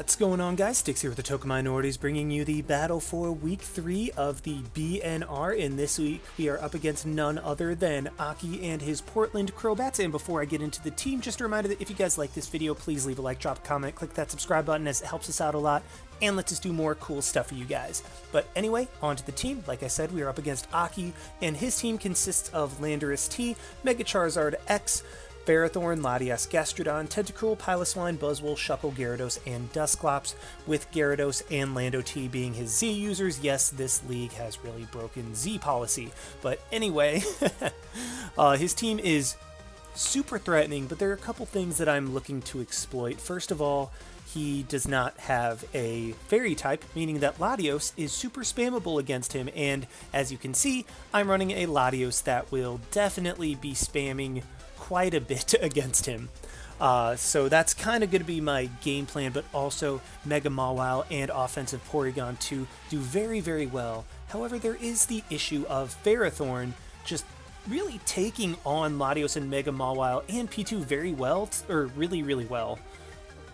What's going on, guys? Sticks here with the TokenMinorities, bringing you the battle for week 3 of the BNR. And this week we are up against none other than Akki and his Portland Crobats. And before I get into the team, just a reminder that if you guys like this video, please leave a like, drop a comment, click that subscribe button as it helps us out a lot and lets us do more cool stuff for you guys. But anyway, on to the team. Like I said, we are up against Akki, and his team consists of Landorus T, Mega Charizard X, Ferrothorn, Latias, Gastrodon, Tentacruel, Piloswine, Buzzwole, Shuckle, Gyarados, and Dusclops, with Gyarados and Lando T being his Z users. Yes, this league has really broken Z policy. But anyway, his team is super threatening, but there are a couple things that I'm looking to exploit. First of all, he does not have a fairy type, meaning that Latios is super spammable against him, and as you can see, I'm running a Latios that will definitely be spamming quite a bit against him. So that's kind of going to be my game plan, but also Mega Mawile and offensive Porygon to do very, very well. However, there is the issue of Ferrothorn just really taking on Latios and Mega Mawile and P2 very well, or really, really well.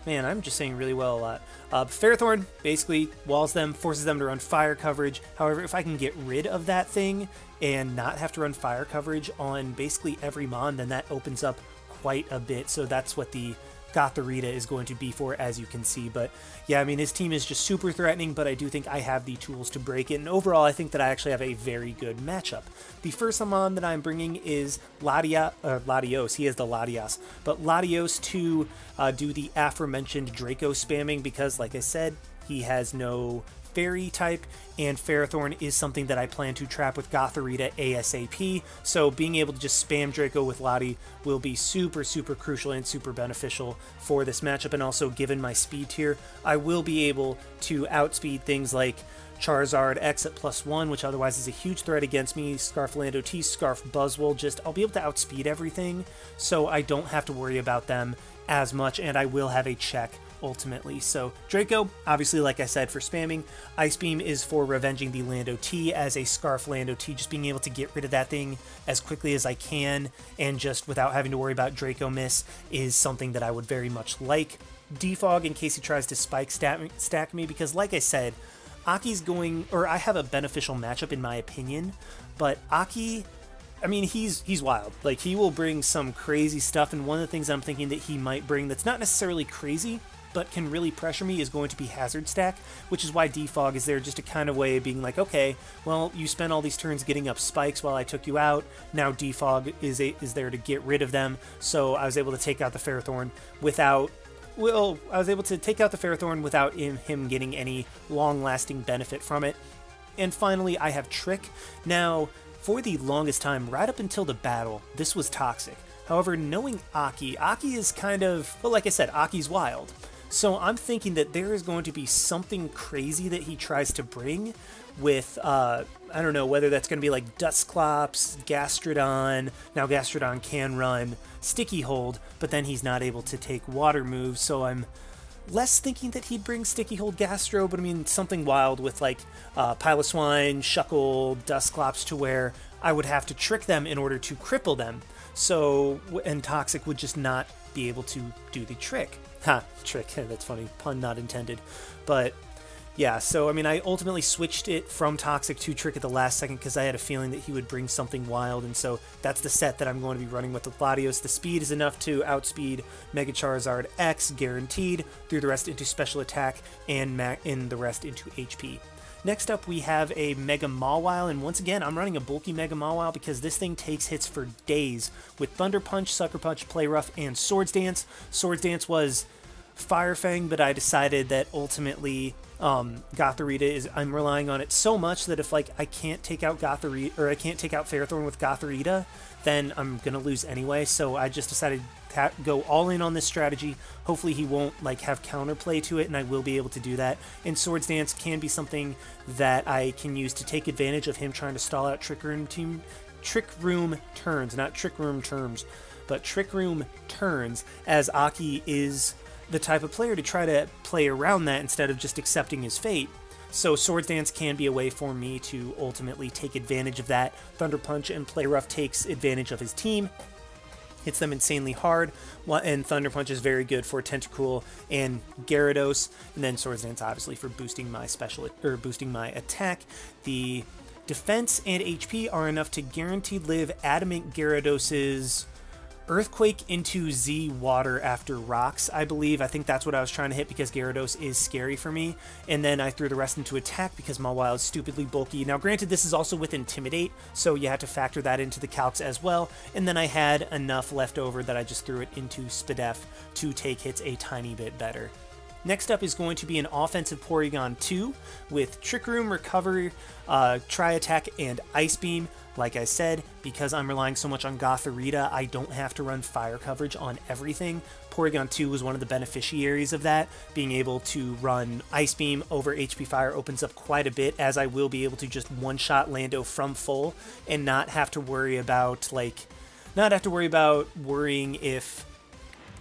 Man, I'm just saying really well a lot. Ferrothorn basically walls them, forces them to run fire coverage. However, if I can get rid of that thing and not have to run fire coverage on basically every mon, then that opens up quite a bit. So that's what the Gothorita is going to be for, as you can see. But yeah, I mean, his team is just super threatening, but I do think I have the tools to break it. And overall, I think that I actually have a very good matchup. The first mon that I'm bringing is Latios. He has the Latias. But Latios to do the aforementioned Draco spamming because, like I said, he has no fairy type, and Ferrothorn is something that I plan to trap with Gothorita ASAP, so being able to just spam Draco with Lati will be super, super crucial and super beneficial for this matchup. And also, given my speed tier, I will be able to outspeed things like Charizard X at +1, which otherwise is a huge threat against me, Scarf Lando T, Scarf Buzzwole, I'll be able to outspeed everything, so I don't have to worry about them as much, and I will have a check ultimately. So Draco, obviously, like I said, for spamming. Ice Beam is for revenging the Lando T as a Scarf Lando T, just being able to get rid of that thing as quickly as I can, and just without having to worry about Draco miss is something that I would very much like. Defog in case he tries to spike stack me, because like I said, Aki's going, or I have a beneficial matchup in my opinion, but Akki, I mean, he's wild. Like, he will bring some crazy stuff, and one of the things I'm thinking that he might bring that's not necessarily crazy, but can really pressure me is going to be Hazard Stack, which is why Defog is there, just a kind of way of being like, okay, well, you spent all these turns getting up spikes while I took you out, now Defog is there to get rid of them, so I was able to take out the Ferrothorn without, well, I was able to take out the Ferrothorn without him getting any long-lasting benefit from it. And finally, I have Trick. Now, for the longest time, right up until the battle, this was toxic. However, knowing Akki is kind of, well, like I said, Aki's wild. So I'm thinking that there is going to be something crazy that he tries to bring with, I don't know, whether that's going to be like Dusclops, Gastrodon. Now Gastrodon can run Sticky Hold, but then he's not able to take water moves, so I'm less thinking that he'd bring Sticky Hold Gastro, but I mean something wild with like Piloswine, Shuckle, Dusclops, to where I would have to trick them in order to cripple them. So, and Toxic would just not be able to do the trick. Ha, trick, that's funny, pun not intended. But yeah, so I mean, I ultimately switched it from Toxic to Trick at the last second because I had a feeling that he would bring something wild, and so that's the set that I'm going to be running with Latios. The speed is enough to outspeed Mega Charizard X, guaranteed, through the rest into special attack, and in the rest into HP. Next up, we have a Mega Mawile, and once again, I'm running a bulky Mega Mawile because this thing takes hits for days with Thunder Punch, Sucker Punch, Play Rough, and Swords Dance. Swords Dance was Fire Fang, but I decided that ultimately Gothorita is, I'm relying on it so much that if like I can't take out Gothorita, or I can't take out Ferrothorn with Gothorita, then I'm gonna lose anyway. So I just decided to go all in on this strategy. Hopefully he won't like have counterplay to it, and I will be able to do that. And Swords Dance can be something that I can use to take advantage of him trying to stall out Trick Room turns, not Trick Room terms, but Trick Room turns, as Akki is the type of player to try to play around that instead of just accepting his fate. So Swords Dance can be a way for me to ultimately take advantage of that. Thunder Punch and Play Rough takes advantage of his team. hits them insanely hard, and Thunder Punch is very good for Tentacool and Gyarados, and then Swords Dance obviously for boosting my boosting my attack. The defense and HP are enough to guaranteed live Adamant Gyarados' Earthquake into Z Water after Rocks, I believe. I think that's what I was trying to hit because Gyarados is scary for me. And then I threw the rest into attack because Mawile is stupidly bulky. Now granted, this is also with Intimidate, so you have to factor that into the calcs as well. And then I had enough left over that I just threw it into Spadef to take hits a tiny bit better. Next up is going to be an offensive Porygon 2 with Trick Room, Recover, Tri-Attack, and Ice Beam. Like I said, because I'm relying so much on Gothorita, I don't have to run fire coverage on everything. Porygon 2 was one of the beneficiaries of that. Being able to run Ice Beam over HP Fire opens up quite a bit, as I will be able to just one-shot Lando from full and not have to worry about, worrying if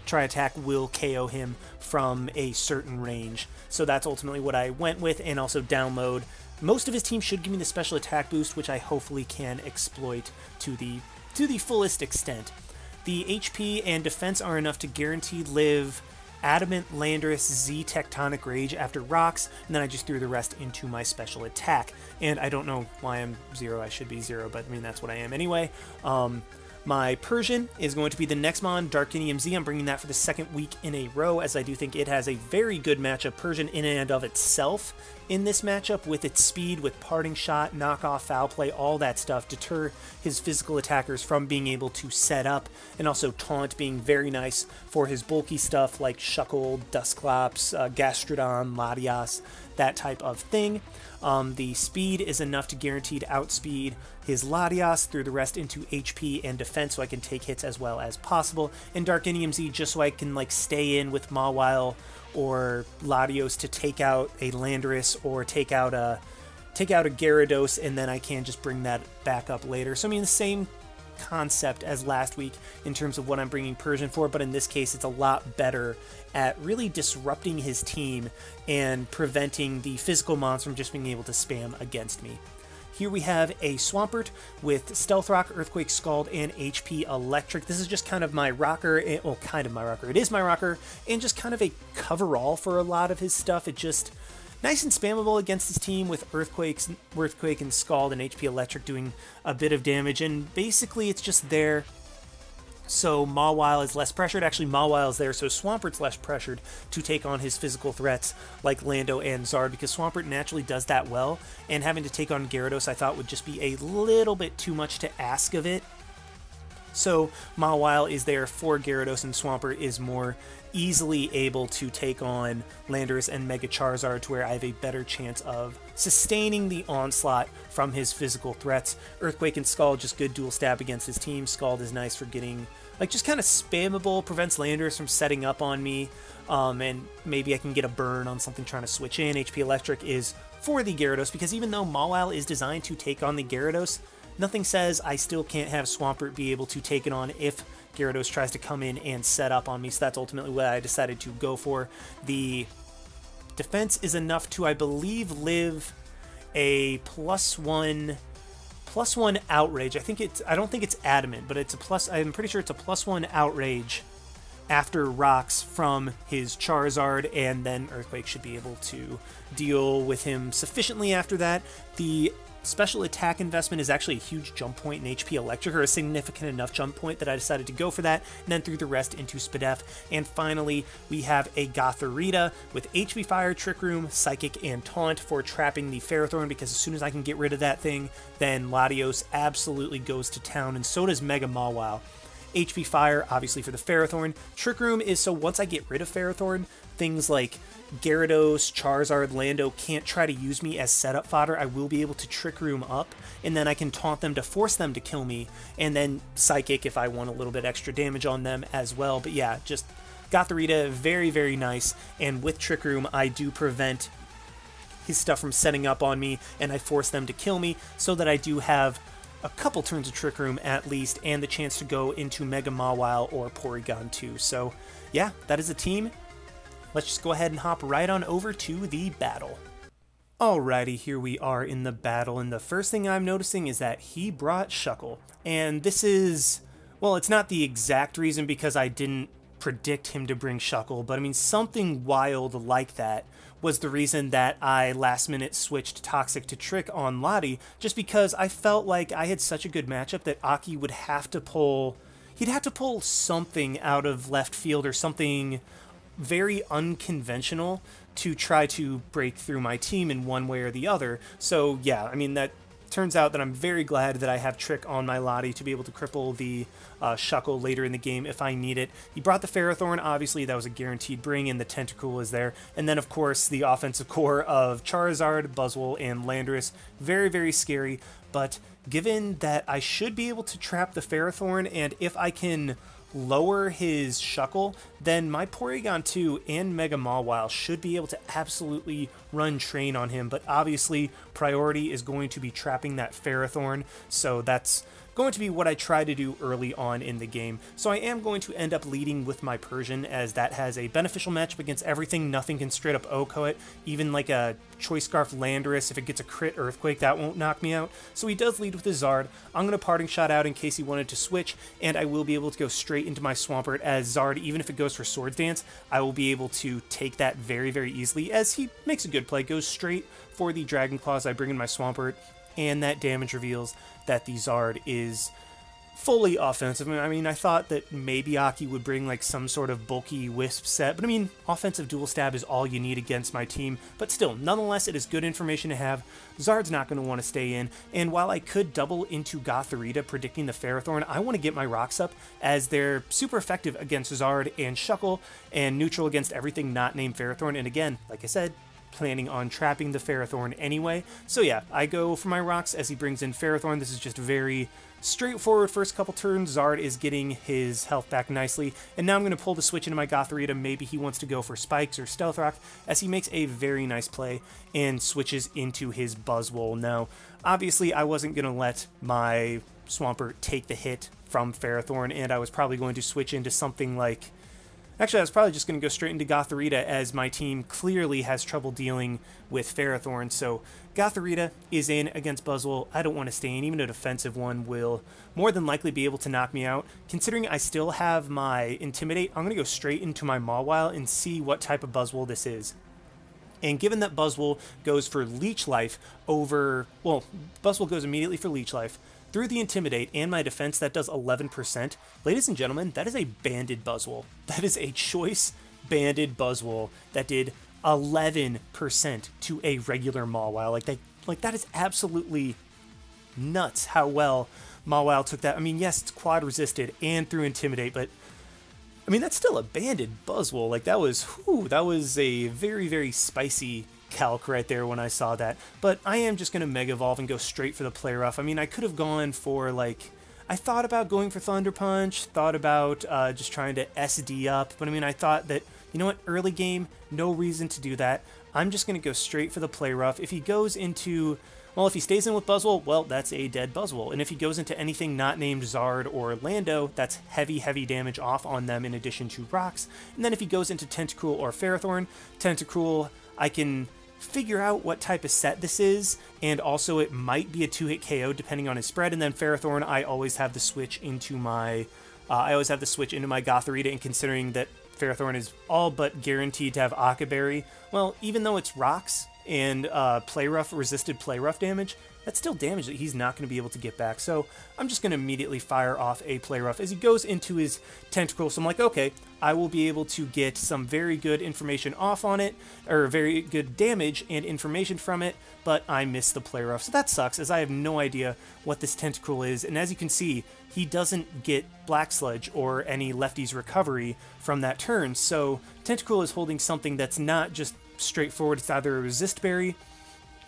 Tri-Attack will KO him from a certain range. So that's ultimately what I went with, and also download. Most of his team should give me the special attack boost, which I hopefully can exploit to the fullest extent. The HP and defense are enough to guaranteed live Adamant Landorus Z Tectonic Rage after Rocks, and then I just threw the rest into my special attack. And I don't know why I'm 0, I should be 0, but I mean that's what I am anyway. My Persian is going to be the next mon, Darkinium Z. I'm bringing that for the second week in a row, as I do think it has a very good matchup, Persian in and of itself, in this matchup, with its speed, with Parting Shot, Knockoff, Foul Play, all that stuff, deter his physical attackers from being able to set up, and also Taunt being very nice for his bulky stuff like Shuckle, Dusclops, Gastrodon, Latias, that type of thing. The speed is enough to guaranteed outspeed his Latias, through the rest into HP and defense so I can take hits as well as possible, and Darkinium Z just so I can stay in with Mawile or Latios to take out a Landorus or take out a Gyarados, and then I can just bring that back up later. So I mean the same concept as last week in terms of what I'm bringing Persian for, but in this case it's a lot better at really disrupting his team and preventing the physical mons from just being able to spam against me. Here we have a Swampert with Stealth Rock, Earthquake, Scald, and HP Electric. This is just kind of my rocker, well, kind of my rocker. It is my rocker, and just kind of a coverall for a lot of his stuff. It just nice and spammable against his team with Earthquake and Scald and HP Electric doing a bit of damage, and basically it's just there so Mawile is less pressured. Actually, Mawile is there so Swampert's less pressured to take on his physical threats like Lando and Zard, because Swampert naturally does that well, and having to take on Gyarados I thought would just be a little bit too much to ask of it. So Mawile is there for Gyarados, and Swampert is more easily able to take on Landorus and Mega Charizard, to where I have a better chance of sustaining the onslaught from his physical threats. Earthquake and Scald, just good dual stab against his team. Scald is nice for getting, just kind of spammable, prevents Landorus from setting up on me, and maybe I can get a burn on something trying to switch in. HP Electric is for the Gyarados, because even though Mawile is designed to take on the Gyarados, nothing says I still can't have Swampert be able to take it on if Gyarados tries to come in and set up on me, so that's ultimately what I decided to go for. The defense is enough to, I believe, live a +1 outrage. I don't think it's adamant, but it's a plus. I'm pretty sure it's a +1 outrage after Rocks from his Charizard, and then Earthquake should be able to deal with him sufficiently after that. The special attack investment is actually a huge jump point in HP Electric, or a significant enough jump point that I decided to go for that, and then threw the rest into Spadef. And finally, we have a Gothorita with HP Fire, Trick Room, Psychic, and Taunt for trapping the Ferrothorn, because as soon as I can get rid of that thing, then Latios absolutely goes to town, and so does Mega Mawile. HP Fire, obviously, for the Ferrothorn. Trick Room is so once I get rid of Ferrothorn, things like Gyarados, Charizard, Lando can't try to use me as setup fodder. I will be able to Trick Room up, and then I can taunt them to force them to kill me, and then Psychic if I want a little bit extra damage on them as well. But yeah, just Gothorita, very, very nice, and with Trick Room, I do prevent his stuff from setting up on me, and I force them to kill me, so that I do have a couple turns of Trick Room at least, and the chance to go into Mega Mawile or Porygon 2. So yeah, that is a team. Let's just go ahead and hop right on over to the battle. Alrighty, here we are in the battle, and the first thing I'm noticing is that he brought Shuckle. And this is, Well, it's not the exact reason because I didn't predict him to bring Shuckle, but I mean, something wild like that was the reason that I last minute switched Toxic to Trick on Lottie, just because I felt like I had such a good matchup that Akki would have to pull, he'd have to pull something out of left field or something very unconventional to try to break through my team in one way or the other. So yeah, I mean, that turns out that I'm very glad that I have Trick on my Lottie to be able to cripple the Shuckle later in the game if I need it. He brought the Ferrothorn, obviously that was a guaranteed bring, and the Tentacool is there. And then of course the offensive core of Charizard, Buzzwole, and Landorus. Very, very scary, but given that I should be able to trap the Ferrothorn, and if I can lower his Shuckle, then my Porygon 2 and Mega Mawile should be able to absolutely run train on him, but obviously priority is going to be trapping that Ferrothorn, so that's going to be what I try to do early on in the game. So I am going to end up leading with my Persian, as that has a beneficial matchup against everything. Nothing can straight up OHKO it. Even like a Choice Scarf Landorus, if it gets a crit Earthquake, that won't knock me out. So he does lead with his Zard. I'm going to Parting Shot out in case he wanted to switch, and I will be able to go straight into my Swampert, as Zard, even if it goes for Swords Dance, I will be able to take that very, very easily, as he makes a good play, goes straight for the Dragon Claws. I bring in my Swampert, and that damage reveals that the Zard is fully offensive. I mean, I thought that maybe Akki would bring like some sort of bulky Wisp set, but I mean, offensive Dual Stab is all you need against my team, but still, nonetheless, it is good information to have. Zard's not going to want to stay in, and while I could double into Gothorita predicting the Ferrothorn, I want to get my rocks up, as they're super effective against Zard and Shuckle, and neutral against everything not named Ferrothorn, and again, like I said, planning on trapping the Ferrothorn anyway. So yeah, I go for my rocks as he brings in Ferrothorn. This is just very straightforward first couple turns. Zard is getting his health back nicely, and now I'm going to pull the switch into my Gothorita. Maybe he wants to go for Spikes or Stealth Rock, as he makes a very nice play and switches into his Buzzwole. Now, obviously, I wasn't going to let my Swampert take the hit from Ferrothorn, and I was probably going to switch into something like... Actually, I was probably just going to go straight into Gothorita, as my team clearly has trouble dealing with Ferrothorn. So Gothorita is in against Buzzwole. I don't want to stay in. Even a defensive one will more than likely be able to knock me out. Considering I still have my Intimidate, I'm going to go straight into my Mawile and see what type of Buzzwole this is. And given that Buzzwole goes for Leech Life over... Well, Buzzwole goes immediately for Leech Life. Through the Intimidate and my defense, that does 11%. Ladies and gentlemen, that is a banded Buzzwole. That is a choice banded Buzzwole that did 11% to a regular Mawile. Like that is absolutely nuts how well Mawile took that. I mean, yes, it's quad resisted and through Intimidate, but I mean, that's still a banded Buzzwole. Like that was a very, very spicy calc right there when I saw that. But I am just going to Mega Evolve and go straight for the Play Rough. I mean, I could have gone for, like... I thought about going for Thunder Punch, thought about just trying to SD up, but I mean, I thought that, you know what, early game, no reason to do that. I'm just going to go straight for the Play Rough. If he goes into... Well, if he stays in with Buzzwole, well, that's a dead Buzzwole. And if he goes into anything not named Zard or Lando, that's heavy, heavy damage off on them in addition to rocks. And then if he goes into Tentacruel or Ferrothorn, Tentacruel, I can figure out what type of set this is, and also it might be a 2-hit KO depending on his spread. And then Ferrothorn, I always have the switch into my Gothorita, and considering that Ferrothorn is all but guaranteed to have Akaberry, well, even though it's rocks and resisted Play Rough damage, that's still damage that he's not going to be able to get back. So I'm just going to immediately fire off a Play Rough as he goes into his Tentacle. So I'm like, okay, I will be able to get some very good information off on it, or very good damage and information from it, but I missed the Play Rough. So that sucks, as I have no idea what this Tentacle is. And as you can see, he doesn't get Black Sludge or any Lefty's Recovery from that turn. So Tentacle is holding something that's not just straightforward. It's either a Resist Berry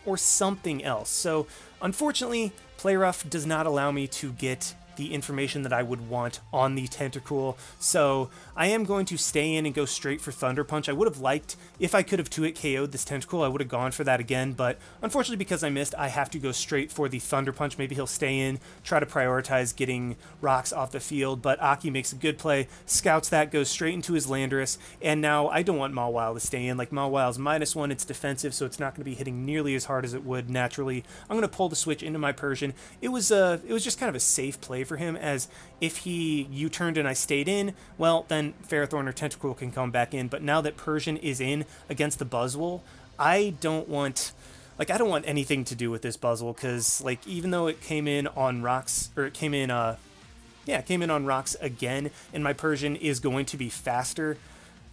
or something else. So unfortunately, Play Rough does not allow me to get the information that I would want on the Tentacruel, so I am going to stay in and go straight for Thunder Punch. I would have liked, if I could have 2-hit KO'd this Tentacruel, I would have gone for that again, but unfortunately because I missed, I have to go straight for the Thunder Punch. Maybe he'll stay in, try to prioritize getting rocks off the field, but Akki makes a good play, scouts that, goes straight into his Landorus, and now I don't want Mawile to stay in. Like, Mawile's -1, it's defensive, so it's not going to be hitting nearly as hard as it would naturally. I'm going to pull the switch into my Persian. It was just kind of a safe play for him, as if he U-turned and I stayed in, well, then Ferrothorn or Tentacruel can come back in. But now that Persian is in against the Buzzwole, I don't want anything to do with this Buzzwole, because, like, even though it came in on rocks, or it came in on rocks again, and my Persian is going to be faster,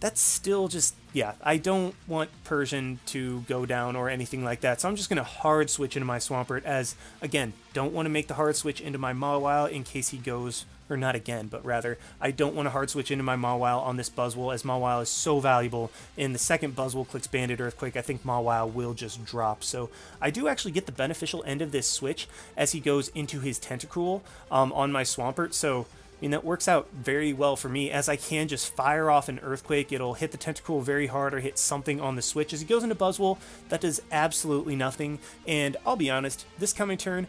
that's still just, yeah, I don't want Persian to go down or anything like that. So I'm just going to hard switch into my Swampert, as, again, don't want to make the hard switch into my Mawile in case he goes, or not again, but rather, I don't want to hard switch into my Mawile on this Buzzwole, as Mawile is so valuable. In the second Buzzwole clicks Banded Earthquake, I think Mawile will just drop. So I do actually get the beneficial end of this switch as he goes into his Tentacruel on my Swampert. So I mean, that works out very well for me, as I can just fire off an Earthquake. It'll hit the Tentacruel very hard or hit something on the switch. As he goes into Buzzwole, that does absolutely nothing. And I'll be honest, this coming turn,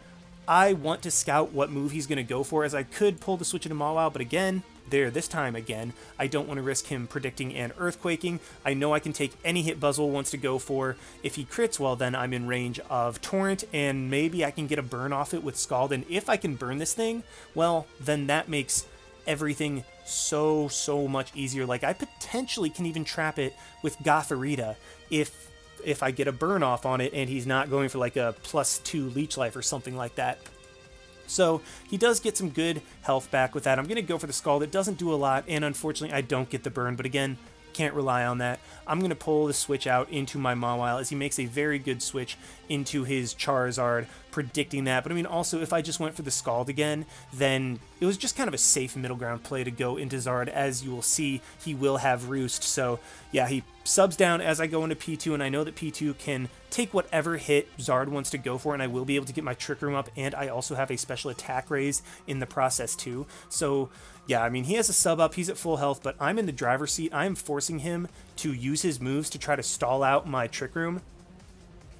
I want to scout what move he's going to go for, as I could pull the switch into Mawile, but again, this time again, I don't want to risk him predicting and Earthquaking. I know I can take any hit Buzzwole wants to go for. If he crits, well, then I'm in range of Torrent, and maybe I can get a burn off it with Scald, and if I can burn this thing, well, then that makes everything so much easier. Like, I potentially can even trap it with Gothorita if I get a burn off on it and he's not going for like a +2 leech life or something like that. So he does get some good health back with that. I'm going to go for the Scald. It doesn't do a lot, and unfortunately I don't get the burn, but again, can't rely on that. I'm going to pull the switch out into my Mawile, as he makes a very good switch into his Charizard, predicting that. But I mean, also, if I just went for the Scald again, then it was just kind of a safe middle ground play to go into Zard. As you will see, he will have Roost. So yeah, he subs down as I go into P2, and I know that P2 can take whatever hit Zard wants to go for, and I will be able to get my Trick Room up, and I also have a special attack raise in the process too. So yeah, I mean, he has a sub up, he's at full health, but I'm in the driver's seat. I'm forcing him to use his moves to try to stall out my Trick Room.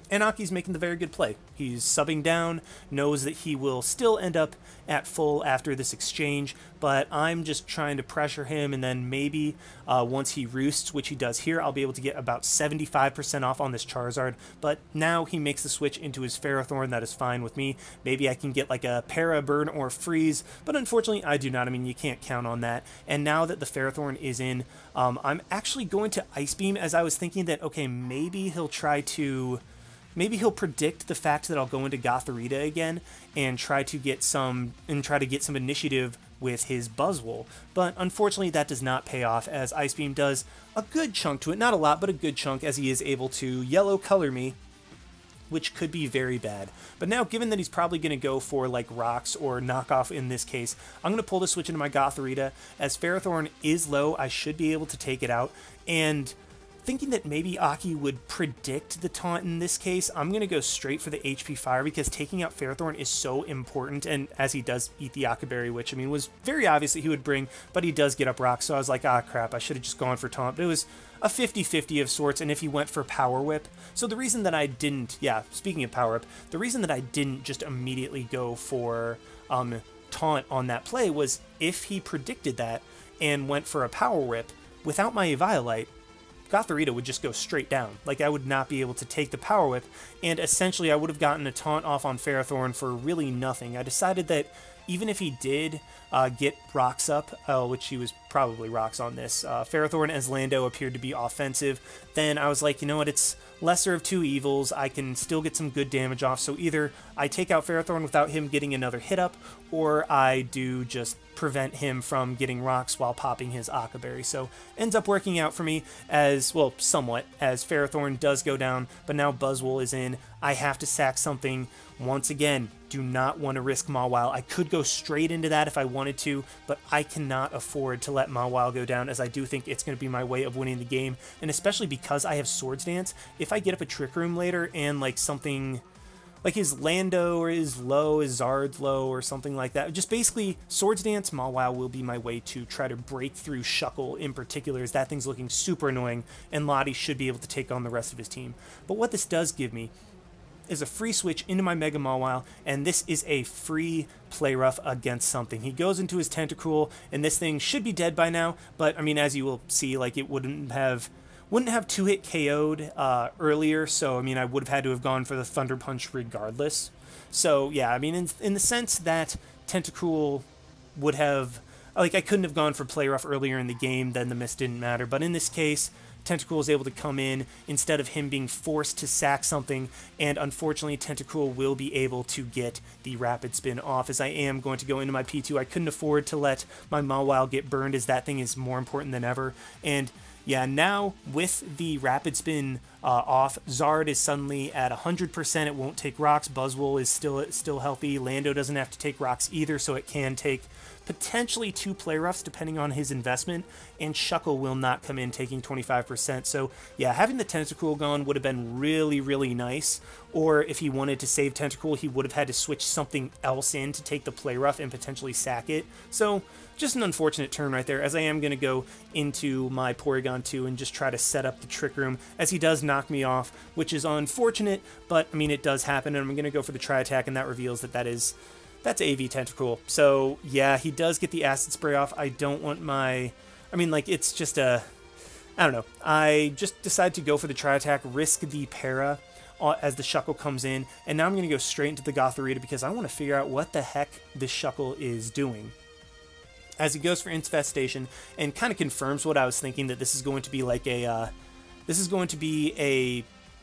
And Akki's making the very good play. He's subbing down, knows that he will still end up at full after this exchange, but I'm just trying to pressure him, and then maybe once he roosts, which he does here, I'll be able to get about 75% off on this Charizard. But now he makes the switch into his Ferrothorn. That is fine with me. Maybe I can get like a Para, Burn, or Freeze, but unfortunately I do not. I mean, you can't count on that. And now that the Ferrothorn is in, I'm actually going to Ice Beam, as I was thinking that, okay, maybe he'll predict the fact that I'll go into Gothorita again and try to get some initiative with his Buzzwole. But unfortunately, that does not pay off, as Ice Beam does a good chunk to it. Not a lot, but a good chunk, as he is able to yellow color me, which could be very bad. But now, given that he's probably going to go for like rocks or knockoff in this case, I'm going to pull the switch into my Gothorita. As Ferrothorn is low, I should be able to take it out. And thinking that maybe Akki would predict the taunt in this case, I'm going to go straight for the HP Fire, because taking out Ferrothorn is so important, and as he does eat the Akka Berry, which, I mean, was very obvious that he would bring, but he does get up Rock, so I was like, ah, crap, I should have just gone for taunt. But it was a 50-50 of sorts, and if he went for Power Whip. So the reason that I didn't, yeah, speaking of Power Whip, the reason that I didn't just immediately go for taunt on that play was if he predicted that and went for a Power Whip, without my Eviolite, Gothorita would just go straight down. Like, I would not be able to take the Power Whip, and essentially I would have gotten a taunt off on Ferrothorn for really nothing. I decided that even if he did get rocks up, which he was probably rocks on this, Ferrothorn as Lando appeared to be offensive, then I was like, you know what, it's lesser of two evils. I can still get some good damage off, so either I take out Ferrothorn without him getting another hit up, or I do just prevent him from getting rocks while popping his Akka Berry. So ends up working out for me, as well, somewhat, as Ferrothorn does go down, but now Buzzwole is in. I have to sack something. Once again, do not want to risk Mawile. I could go straight into that if I wanted to, but I cannot afford to let Mawile go down, as I do think it's going to be my way of winning the game, and especially because I have Swords Dance, if I get up a Trick Room later and like something like his Lando or his low, his Zard's low or something like that, just basically Swords Dance, Mawile will be my way to try to break through Shuckle in particular, as that thing's looking super annoying, and Lottie should be able to take on the rest of his team. But what this does give me is a free switch into my Mega Mawile, and this is a free play rough against something. He goes into his Tentacruel, and this thing should be dead by now, but I mean, as you will see, like, it wouldn't have 2-hit KO'd earlier, so I mean, I would have had to have gone for the Thunder Punch regardless. So yeah, I mean, in the sense that Tentacruel would have, like, I couldn't have gone for play rough earlier in the game, then the miss didn't matter. But in this case, Tentacool is able to come in instead of him being forced to sack something, and unfortunately Tentacool will be able to get the rapid spin off, as I am going to go into my P2. I couldn't afford to let my Mawile get burned, as that thing is more important than ever. And yeah, now with the rapid spin off, Zard is suddenly at 100%. It won't take rocks. Buzzwole is still healthy. Lando doesn't have to take rocks either, so it can take potentially 2 play roughs depending on his investment, and Shuckle will not come in taking 25%. So yeah, having the Tentacool gone would have been really, really nice. Or if he wanted to save Tentacool, he would have had to switch something else in to take the play rough and potentially sack it. So just an unfortunate turn right there, as I am going to go into my Porygon 2 and just try to set up the Trick Room, as he does knock me off, which is unfortunate, but I mean, it does happen, and I'm going to go for the Tri Attack, and that reveals that that's AV Tentacool. So yeah, he does get the Acid Spray off. I don't want my, I mean, like, it's just a, I don't know. I just decide to go for the Tri Attack, risk the Para as the Shuckle comes in, and now I'm going to go straight into the Gothorita because I want to figure out what the heck this Shuckle is doing. As he goes for Infestation and kind of confirms what I was thinking, that this is going to be like a,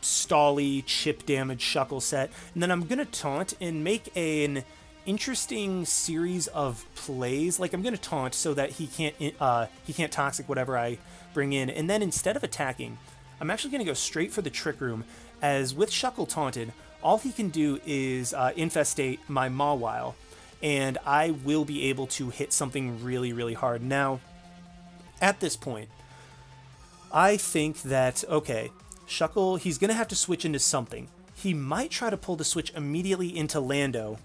stally chip damage Shuckle set, and then I'm going to taunt and make an interesting series of plays. Like, I'm going to taunt so that he can't Toxic whatever I bring in, and then instead of attacking, I'm actually going to go straight for the Trick Room, as with Shuckle taunted, all he can do is infestate my Mawile, and I will be able to hit something really, really hard. Now, at this point, I think that, okay, Shuckle, he's going to have to switch into something. He might try to pull the switch immediately into Lando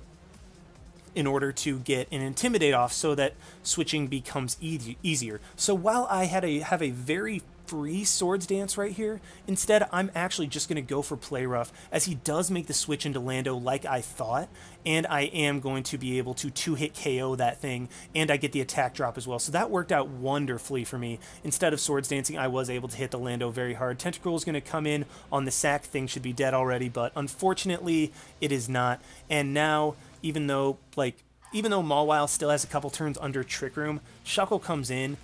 in order to get an Intimidate off so that switching becomes easier. So while I have a very free Swords Dance right here, instead I'm actually just going to go for Play Rough, as he does make the switch into Lando like I thought, and I am going to be able to 2-hit KO that thing, and I get the attack drop as well. So that worked out wonderfully for me. Instead of Swords Dancing, I was able to hit the Lando very hard. Tentacool is going to come in on the sack. Thing should be dead already, but unfortunately it is not. And now, even though Mawile still has a couple turns under Trick Room, Shuckle comes in.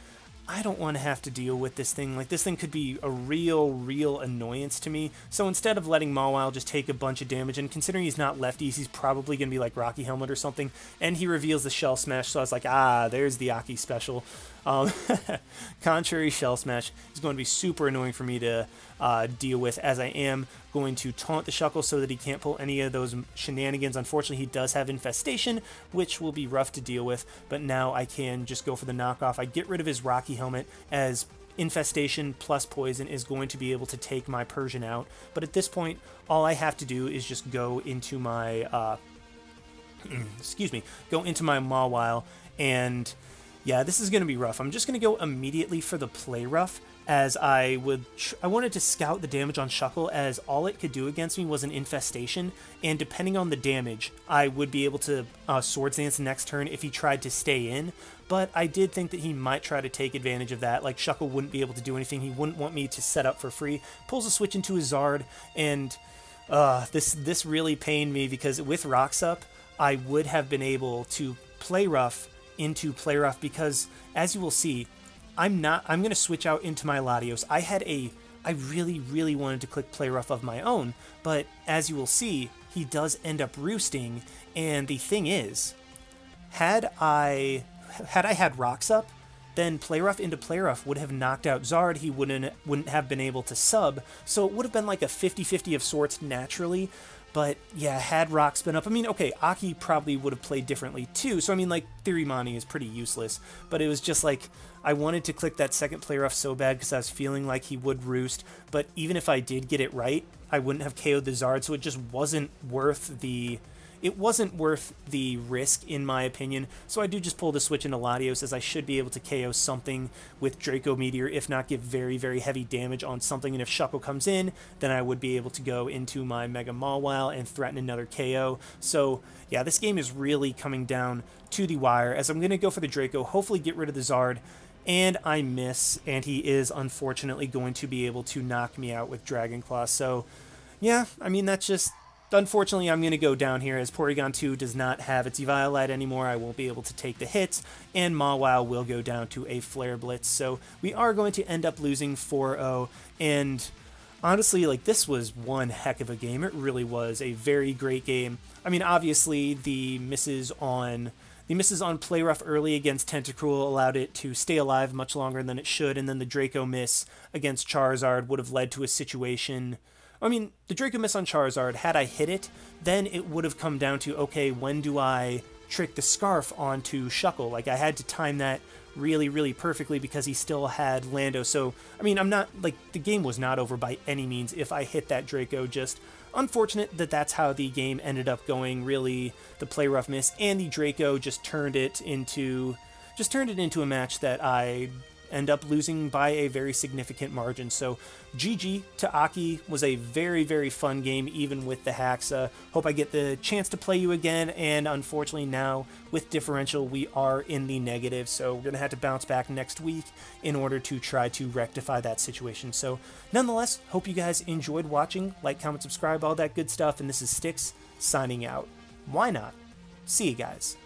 I don't want to have to deal with this thing. Like, this thing could be a real annoyance to me. So instead of letting Mawile just take a bunch of damage, and considering he's not lefties, he's probably going to be like Rocky Helmet or something, and he reveals the Shell Smash, so I was like, there's the Akki special. Contrary Shell Smash is going to be super annoying for me to deal with, as I am going to taunt the Shuckle so that he can't pull any of those shenanigans. Unfortunately, he does have Infestation, which will be rough to deal with, but now I can just go for the knockoff. I get rid of his Rocky Helmet, as Infestation plus Poison is going to be able to take my Persian out, but at this point, all I have to do is just go into my, go into my Mawile, and yeah, this is going to be rough. I'm just going to go immediately for the Play Rough, as I wanted to scout the damage on Shuckle, as all it could do against me was an Infestation, and depending on the damage, I would be able to Swords Dance the next turn if he tried to stay in, but I did think that he might try to take advantage of that. Like, Shuckle wouldn't be able to do anything. He wouldn't want me to set up for free. Pulls a switch into his Zard, and this really pained me, because with Rocks up, I would have been able to Play Rough into Play Rough, because as you will see, I'm going to switch out into my Latios. I really wanted to click Play Rough of my own, but as you will see, he does end up roosting, and the thing is, had I had Rocks up, then Play Rough into Play Rough would have knocked out Zard. He wouldn't have been able to sub, so it would have been like a 50-50 of sorts naturally. But yeah, had Rocks been up, I mean, okay, Akki probably would have played differently too, so I mean, like, Theory is pretty useless, but it was just like, I wanted to click that second Play Rough so bad because I was feeling like he would roost, but even if I did get it right, I wouldn't have KO'd the Zard, so it just wasn't worth the risk, in my opinion. So I do just pull the switch into Latios, as I should be able to KO something with Draco Meteor, if not give very heavy damage on something. And if Shuckle comes in, then I would be able to go into my Mega Mawile and threaten another KO. So yeah, this game is really coming down to the wire, as I'm going to go for the Draco, hopefully get rid of the Zard, and I miss, and he is unfortunately going to be able to knock me out with Dragon Claw. So yeah, I mean, that's just unfortunately, I'm going to go down here as Porygon 2 does not have its Eviolite anymore. I won't be able to take the hits, and Mawile will go down to a Flare Blitz. So we are going to end up losing 4-0, and honestly, like, this was one heck of a game. It really was a very great game. I mean, obviously, the misses on Play Rough early against Tentacruel allowed it to stay alive much longer than it should, and then the Draco miss against Charizard would have led to a situation... I mean, the Draco miss on Charizard, had I hit it, then it would have come down to, okay, when do I trick the Scarf onto Shuckle? Like, I had to time that really, really perfectly because he still had Lando. So, I mean, I'm not, like, the game was not over by any means if I hit that Draco. Just unfortunate that that's how the game ended up going. Really, the Play Rough miss and the Draco just turned it into a match that I end up losing by a very significant margin. So GG to Akki. Was a very, very fun game, even with the hacks. Hope I get the chance to play you again, and unfortunately now with differential we are in the negative, so we're gonna have to bounce back next week in order to try to rectify that situation. So nonetheless, hope you guys enjoyed watching. Like, comment, subscribe, all that good stuff, and this is Styx signing out. Why not? See you guys.